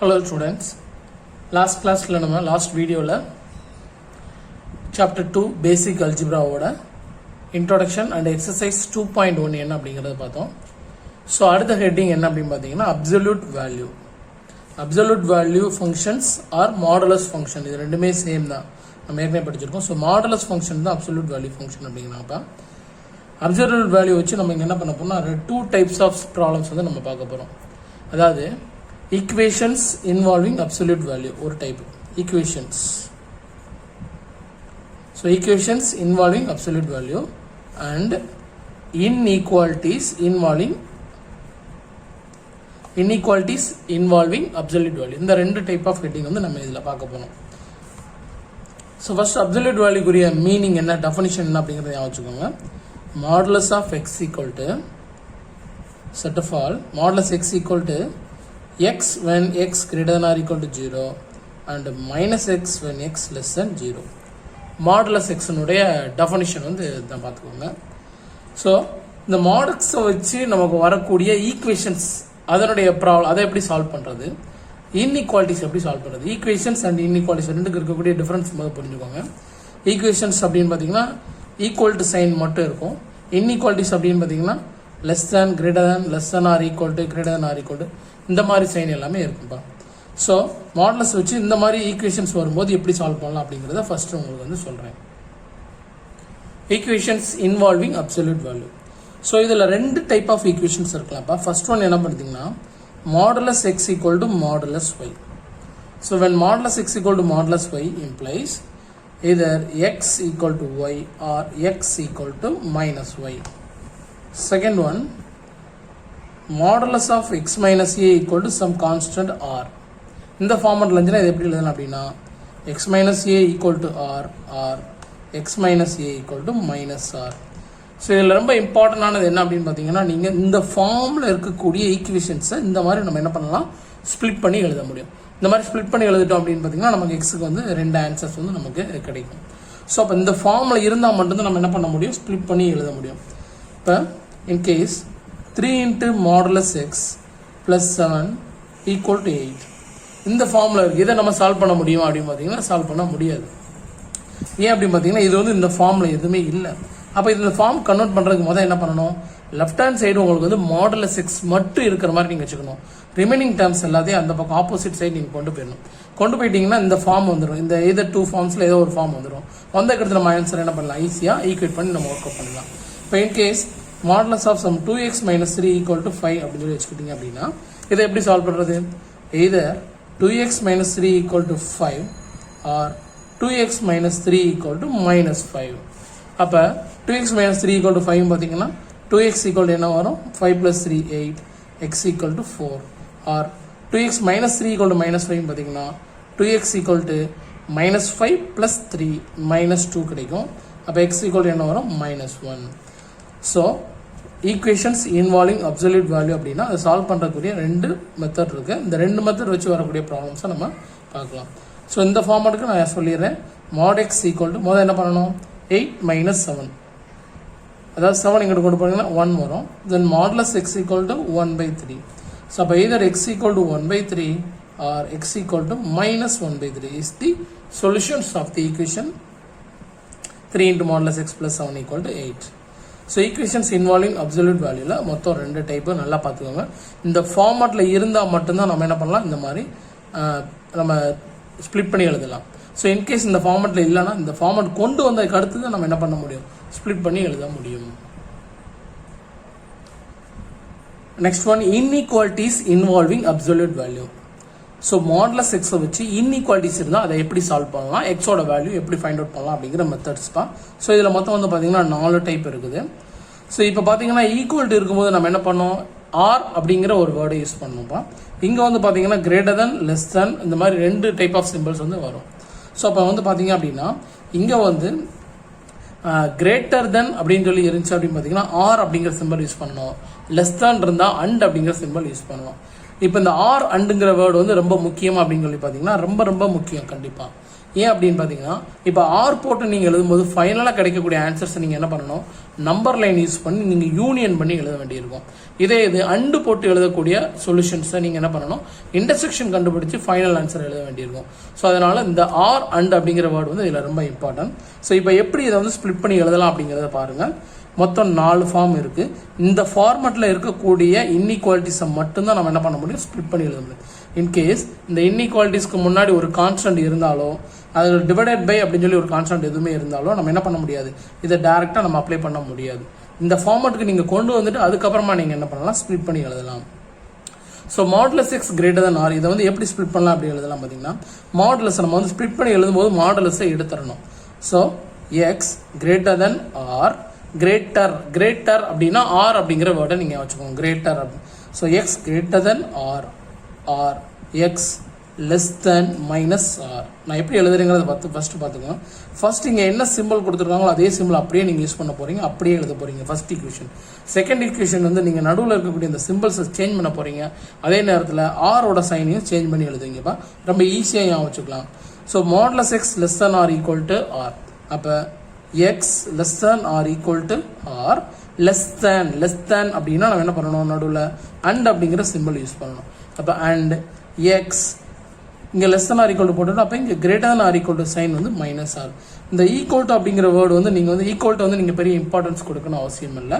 Hello students, last class last video chapter 2 basic algebra oda introduction and exercise 2.1 என்ன அப்படிங்கறத பார்த்தோம். So அடுத்த heading என்ன அப்படினு பாத்தீங்கன்னா absolute value functions or modulus function இது ரெண்டுமே சேம் தான் நம்ம ஏற்கனவே படிச்சிருக்கோம். So modulus function தான் absolute value function அப்படிங்கறப்ப absolute value வச்சு நம்ம என்ன பண்ண போறோம்னா two types of problems வந்து நம்ம பார்க்க போறோம். அதாவது equations involving absolute value ஒரு type equations. So equations involving absolute value and inequalities involving absolute value. இந்த ரெண்டு type of heading வந்து நம்ம இதுல பார்க்க போறோம். So first absolute value குரிய meaning என்ன definition என்ன அப்படிங்கறதை ஞாபகம் வச்சுக்கோங்க. Modulus of x equal to set of all modulus x equal to x when x greater than or equal to 0 and minus x when x less than 0. Modulus x உடைய definition வந்து இதான் பார்த்துக்கோங்க. So இந்த மாடல்ஸை வச்சு நமக்கு வரக்கூடிய equations அதனுடைய problem அதை எப்படி சால்வ் பண்ணுறது, இன்இக்வாலிட்டிஸ் எப்படி சால்வ் பண்ணுறது, ஈக்குவேஷன்ஸ் அண்ட் இன்இக்வாலிட்டிஸ் ரெண்டுக்கு இருக்கக்கூடிய டிஃபரன்ஸ் முதல் புரிஞ்சுக்கோங்க. ஈக்குவேஷன்ஸ் அப்படின்னு பார்த்தீங்கன்னா ஈக்குவல் டு சைன் மட்டும் இருக்கும். இன்இக்வாலிட்டிஸ் அப்படின்னு பார்த்தீங்கன்னா less than greater than less than R equal to greater than R equal to இந்த மாதிரி சைன் எல்லாமே இருக்கும்பா. ஸோ மாடலஸ் வச்சு இந்த மாதிரி ஈக்குவேஷன்ஸ் வரும்போது எப்படி சால்வ் பண்ணலாம் அப்படிங்கிறத ஃபர்ஸ்ட் உங்களுக்கு வந்து சொல்கிறேன். Equations involving absolute value. So இதில் ரெண்டு டைப் ஆஃப் ஈக்குவேஷன்ஸ் இருக்கலாம்ப்பா. ஃபர்ஸ்ட் ஒன் என்ன பண்ணுறீங்கன்னா modulus x equal to modulus y. So when modulus x equal to modulus y implies either x equal to y or x equal to minus y. Second one, modulus of x minus a equal to some constant r. இந்த ஃபார்மட்ல இருந்துனா இது எப்படி எழுதலாம் அப்படின்னா x minus a equal to r or x minus a equal to minus r. So இதில் ரொம்ப இம்பார்ட்டண்டானது என்ன அப்படின்னு பார்த்தீங்கன்னா நீங்கள் இந்த ஃபார்மில் இருக்கக்கூடிய ஈக்குவேஷன்ஸை இந்த மாதிரி நம்ம என்ன பண்ணலாம் ஸ்ப்ளிட் பண்ணி எழுத முடியும். இந்த மாதிரி ஸ்ப்ளிட் பண்ணி எழுதிட்டோம் அப்படின்னு பார்த்தீங்கன்னா நமக்கு எக்ஸுக்கு வந்து ரெண்டு ஆன்சர்ஸ் வந்து நமக்கு கிடைக்கும். ஸோ அப்போ இந்த ஃபார்மில் இருந்தால் மட்டும்தான் நம்ம என்ன பண்ண முடியும், ஸ்ப்ளிட் பண்ணி எழுத முடியும். இப்போ in case 3 into modulus x plus 7 equal to 8 இந்த ஃபார்மில் இருக்குது. இதை நம்ம சால்வ் பண்ண முடியும் அப்படின்னு பார்த்தீங்கன்னா சால்வ் பண்ண முடியாது. ஏன் அப்படின்னு பார்த்தீங்கன்னா இது வந்து இந்த ஃபார்மில் எதுவுமே இல்லை. அப்போ இந்த ஃபார்ம் கன்வெர்ட் பண்ணுறதுக்கு முதல் என்ன பண்ணணும், லெஃப்ட் ஹேண்ட் சைடு உங்களுக்கு வந்து மாடுலஸ் எக்ஸ் மட்டும் இருக்கிற மாதிரி நீங்கள் வச்சுக்கணும். ரிமைனிங் டேர்ம்ஸ் எல்லாத்தையும் அந்த பக்கம் ஆப்போசிட் சைடு நீங்கள் கொண்டு போயிடணும். கொண்டு போயிட்டீங்கன்னா இந்த ஃபார்ம் வந்துடும். இந்த either டூ ஃபார்ம்ஸில் ஏதோ ஒரு ஃபார்ம் வந்துடும். வந்ததுக்கு நம்ம ஆன்சர் என்ன பண்ணலாம், ஈஸியாக ஈக்குவேட் பண்ணி நம்ம ஒர்க் அவுட் பண்ணலாம். இப்போ in case modulus of some 2x minus 3 equal to 5 அப்படின்னு சொல்லி வச்சுக்கிட்டீங்க அப்படின்னா இதை எப்படி சால்வ் பண்ணுறது, either 2x minus 3 equal to 5 or 2x minus 3 equal to minus 5. அப்போ 2x minus 3 equal to 5 பார்த்தீங்கன்னா 2x equal to என்ன வரும், 5 plus 3 8, x equal to 4 or 2x minus 3 equal to minus 5 பார்த்தீங்கன்னா 2x equal to minus 5 plus 3 minus 2 கிடைக்கும். அப்போ x equal to என்ன வரும், minus 1. So equations involving absolute value அப்படின்னா அதை சால்வ் பண்ணுறக்கூடிய ரெண்டு மெத்தட் இருக்குது. இந்த ரெண்டு மெத்தட் வச்சு வரக்கூடிய ப்ராப்ளம்ஸை நம்ம பார்க்கலாம். ஸோ இந்த ஃபார்மேட்டுக்கு நான் சொல்லிடுறேன். mod x equal to முதல் என்ன பண்ணணும், 8 minus 7 அதாவது 7 இங்கிட்ட கொண்டு போனீங்கன்னா 1 வரும். தென் modulus x equal to 1/3. So அப்போ either x equal to 1/3 or x equal to minus 1/3 is the solutions of the equation 3 into modulus x plus 7 equal to 8. So equations involving absolute வேல்யூவில் மொத்தம் ரெண்டு type நல்லா பார்த்துக்கோங்க. இந்த ஃபார்மேட்டில் இருந்தால் மட்டும்தான் நம்ம என்ன பண்ணலாம், இந்த மாதிரி நம்ம ஸ்ப்ளிட் பண்ணி எழுதலாம். ஸோ இன்கேஸ் இந்த ஃபார்மேட்டில் இல்லைன்னா இந்த ஃபார்மேட் கொண்டு வந்ததுக்கு அடுத்து தான் நம்ம என்ன பண்ண முடியும், ஸ்ப்ளிட் பண்ணி எழுத முடியும். Next one, inequalities involving absolute value. So modulus எக்ஸை வச்சு இன்இக்வாலிட்டிஸ் இருந்தால் அதை எப்படி சால்வ் பண்ணலாம், எக்ஸோட வேல்யூ எப்படி ஃபைண்ட் அவுட் பண்ணலாம் அப்படிங்கிற மெத்தட்ஸ் தான். ஸோ இதில் மொத்தம் வந்து பார்த்தீங்கன்னா 4 டைப் இருக்குது. ஸோ இப்போ பார்த்தீங்கன்னா ஈக்குவல்ட்டி இருக்கும்போது நம்ம என்ன பண்ணோம், ஆர் அப்படிங்கிற ஒரு வேர்டை யூஸ் பண்ணோம்ப்பா. இங்கே வந்து பார்த்தீங்கன்னா கிரேட்டர் தென் லெஸ் தென் இந்த மாதிரி ரெண்டு டைப் ஆஃப் சிம்பிள்ஸ் வந்து வரும். ஸோ அப்போ வந்து பார்த்தீங்க அப்படின்னா இங்கே வந்து கிரேட்டர் தென் அப்படின்னு சொல்லி இருந்துச்சு அப்படின்னு பார்த்தீங்கன்னா ஆர் அப்படிங்கிற சிம்பிள் யூஸ் பண்ணணும். லெஸ் தேன் இருந்தால் அண்ட் அப்படிங்கிற சிம்பிள் யூஸ் பண்ணுவோம். இப்போ இந்த ஆர் அண்டுங்கிற வேர்டு வந்து ரொம்ப முக்கியம் அப்படின்னு சொல்லி பார்த்தீங்கன்னா ரொம்ப ரொம்ப முக்கியம் கண்டிப்பாக. ஏன் அப்படின்னு பார்த்தீங்கன்னா இப்போ ஆர் போட்டு நீங்கள் எழுதும்போது ஃபைனலாக கிடைக்கக்கூடிய ஆன்சர்ஸை நீங்கள் என்ன பண்ணணும், நம்பர் லைன் யூஸ் பண்ணி நீங்கள் யூனியன் பண்ணி எழுத வேண்டியிருக்கும். இதே இது அண்டு போட்டு எழுதக்கூடிய சொல்யூஷன்ஸை நீங்கள் என்ன பண்ணணும், இன்டர்செக்ஷன் கண்டுபிடிச்சு ஃபைனல் ஆன்சர் எழுத வேண்டியிருக்கும். ஸோ அதனால் இந்த ஆர் அண்ட் அப்படிங்கிற வேர்டு வந்து இதில் ரொம்ப இம்பார்ட்டன்ட். ஸோ இப்போ எப்படி இதை வந்து ஸ்ப்ளிட் பண்ணி எழுதலாம் அப்படிங்கிறத பாருங்கள். மொத்தம் 4 ஃபார்ம் இருக்குது. இந்த ஃபார்மெட்டில் இருக்கக்கூடிய இன்இக்வாலிட்டிஸை மட்டும்தான் நம்ம என்ன பண்ண முடியும், ஸ்ப்ளிட் பண்ணி எழுத முடியும். இன்கேஸ் இந்த இன்இக்வாலிட்டிஸ்க்கு முன்னாடி ஒரு கான்ஸ்டன்ட் இருந்தாலோ, அது டிவைடட் பை அப்படின்னு சொல்லி ஒரு கான்ஸ்டன்ட் எதுவுமே இருந்தாலோ நம்ம என்ன பண்ண முடியாது, இதை டேரெக்டாக நம்ம அப்ளை பண்ண முடியாது. இந்த ஃபார்மெட்டுக்கு நீங்கள் கொண்டு வந்துட்டு அதுக்கப்புறமா நீங்கள் என்ன பண்ணலாம், ஸ்ப்ளிட் பண்ணி எழுதலாம். So modulus x greater than r, இதை வந்து எப்படி ஸ்ப்ளிட் பண்ணலாம் அப்படி எழுதலாம் பார்த்தீங்கன்னா, மாடுலஸ் நம்ம வந்து ஸ்ப்ளிட் பண்ணி எழுதும்போது மாடுலஸை எடுத்துடணும். So x greater than r, greater அப்படின்னா ஆர் அப்படிங்கிற வேர்டை நீங்கள் வச்சுக்கோங்க, கிரேட்டர் அப்படி. So x greater than r, r x less than minus r. நான் எப்படி எழுதுறேங்கிறத ஃபஸ்ட்டு பார்த்துக்கோங்க. ஃபர்ஸ்ட் இங்கே என்ன சிம்பிள் கொடுத்துருக்காங்களோ அதே சிம்பிள் அப்படியே நீங்கள் யூஸ் பண்ண போகிறீங்க, அப்படியே எழுத போகிறீங்க ஃபர்ஸ்ட் ஈக்குவேஷன். செகண்ட் ஈக்குவேஷன் வந்து நீங்கள் நடுவில் இருக்கக்கூடிய இந்த சிம்பிள்ஸை சேஞ்ச் பண்ண போகிறீங்க. அதே நேரத்தில் ஆரோட சைனையும் சேஞ்ச் பண்ணி எழுதுவீங்கப்பா, ரொம்ப ஈஸியாக ஞாபகம் வச்சுக்கலாம். So modulus x less than R equal to r. அப்போ x less than R equal to r, less than அப்படின்னா நம்ம என்ன பண்ணணும், நடுவில் அண்ட் அப்படிங்கிற சிம்பிள் யூஸ் பண்ணணும். அப்போ அண்ட் எக்ஸ் இங்கே less than R equal to போட்டுட்டு, அப்போ இங்கே greater than R equal to sign வந்து மைனஸ் ஆர். இந்த ஈக்குவல் டு அப்படிங்கிற வேர்டு வந்து நீங்கள் வந்து ஈக்குவல் டு வந்து நீங்கள் பெரிய இம்பார்ட்டன்ஸ் கொடுக்கணும் அவசியம் இல்லை.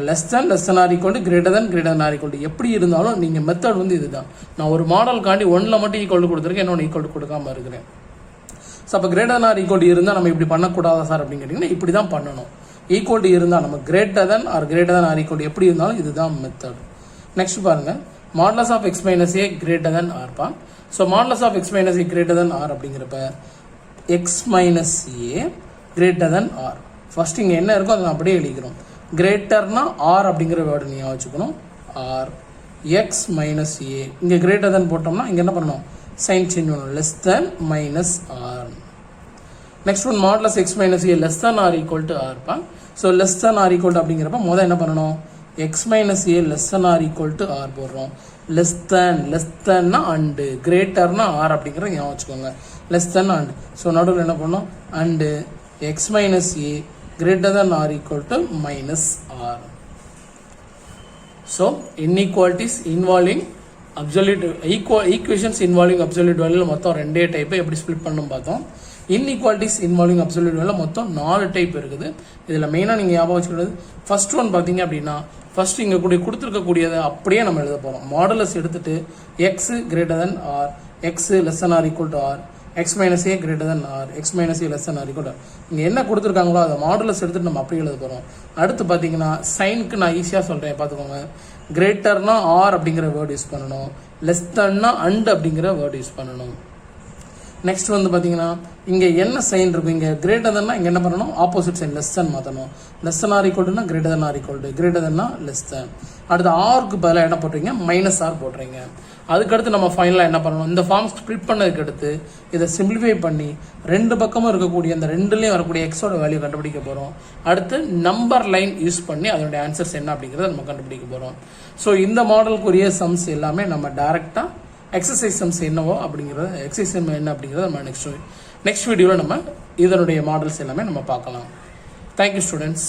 Less than R equal to greater than R equal to எப்படி இருந்தாலும் நீங்கள் மெத்தட் வந்து இதுதான். நான் ஒரு மாடலுக்காண்டி ஒன்றில் மட்டும் ஈக்குவல் டு கொடுத்துருக்கேன், இன்னொன்று ஈக்குவல் டு கொடுக்காம இருக்கிறேன். ஸோ அப்போ கிரேட்டர் ஆர் ஈக்குவல் டு இருந்தால் நம்ம இப்படி பண்ணக்கூடாதா சார் அப்படின்னு கேட்டிங்கன்னா, இப்படி தான் பண்ணணும். ஈக்குவல் டு இருந்தால் நம்ம greater than R equal to எப்படி இருந்தாலும் இதுதான் மெத்தட். நெக்ஸ்ட் பாருங்கள், modulus of x minus a greater than ஆர்ப்பா. So modulus of x minus a greater than r அப்படிங்கிறப்ப x minus a greater than r. First இங்கே என்ன இருக்கோ அதை அப்படியே எழுதிக்கிறோம். கிரேட்டர்னா ஆர் அப்படிங்கிற வேர்டு நீங்கள் வச்சுக்கணும், ஆர் எக்ஸ் மைனஸ் ஏ. இங்கே கிரேட்டர் தேன் போட்டோம்னா இங்கே என்ன பண்ணணும், சைன் சேஞ்ச் பண்ணணும், less than minus r. Next one modulus x minus a less than R equal to ஆர்ப்பா. So less than R equal to அப்படிங்கிறப்ப முதல் என்ன பண்ணணும், x minus a less than R equal to r போடுறோம். Less தேன்னா and, கிரேட்டர்னா or அப்படிங்கிறத ஞாபகம் வச்சுக்கோங்க, லெஸ் தேன் அண்டு. ஸோ நடுவில் என்ன பண்ணோம், and x minus a greater than R equal to minus r. So inequalities involving absolute equations involving absolute வேல்யூல மொத்தம் 2 டைப் எப்படி ஸ்ப்ளிட் பண்ணணும் பார்த்தோம். இன்இக்வாலிட்டிஸ் இன்வால்விங் அப்சல்யூட் வேல்யூல மொத்தம் 4 டைப் இருக்குது. இதில் மெயினாக நீங்கள் ஞாபகம் வச்சுக்கிறது, ஃபர்ஸ்ட் ஒன் பார்த்தீங்க அப்படின்னா, ஃபர்ஸ்ட் இங்கே கொடுத்துருக்கக்கூடியதை அப்படியே நம்ம எழுத போகிறோம். மாடுலஸ் எடுத்துட்டு x greater than r, x less than R equal to r, x minus a greater than r, x minus a less than R equal to r. இங்கே என்ன கொடுத்துருக்காங்களோ அதை மாடுலஸ் எடுத்துட்டு நம்ம அப்படியே எழுத போகிறோம். அடுத்து பார்த்தீங்கன்னா சைனுக்கு நான் ஈஸியாக சொல்கிறேன் பார்த்துக்கோங்க. கிரேட்டர்னா ஆர் அப்படிங்கிற வேர்டு யூஸ் பண்ணணும், லெஸ் தேன்னா அண்ட் அப்படிங்கிற வேர்டு யூஸ் பண்ணணும். நெக்ஸ்ட் வந்து பார்த்தீங்கன்னா இங்கே என்ன சைன் இருக்கும், இங்கே கிரேட்டர் தன்னா இங்கே என்ன பண்ணணும், ஆப்போசிட் சைன் லெஸ் தேன் மாற்றணும். லெஸ் தேன் ஆர் ஈக்குவல்னா greater than R equal to, greater தேன்னா லெஸ் தேன். அடுத்து ஆருக்கு பதிலாக என்ன போட்டுறீங்க, மைனஸ் ஆர் போட்டுறீங்க. அதுக்கடுத்து நம்ம ஃபைனலாக என்ன பண்ணணும், இந்த ஃபார்ம் ஸ்ப்ளிட் பண்ணதுக்கு அடுத்து இதை சிம்பிளிஃபை பண்ணி 2 பக்கமும் இருக்கக்கூடிய அந்த 2லேயும் வரக்கூடிய எக்ஸோட வேல்யூ கண்டுபிடிக்க போகிறோம். அடுத்து நம்பர் லைன் யூஸ் பண்ணி அதனுடைய ஆன்சர்ஸ் என்ன அப்படிங்கிறத நம்ம கண்டுபிடிக்க போகிறோம். ஸோ இந்த மாடலுக்குரிய சம்ஸ் எல்லாமே நம்ம டேரெக்டாக எக்ஸசைஸ் சம்ஸ் என்னவோ அப்படிங்கிறத, எக்ஸசைஸ் என்ன அப்படிங்கிறத நம்ம நெக்ஸ்ட் வீடியோவில் நம்ம இதனுடைய மாடல்ஸ் எல்லாமே நம்ம பார்க்கலாம். Thank you students.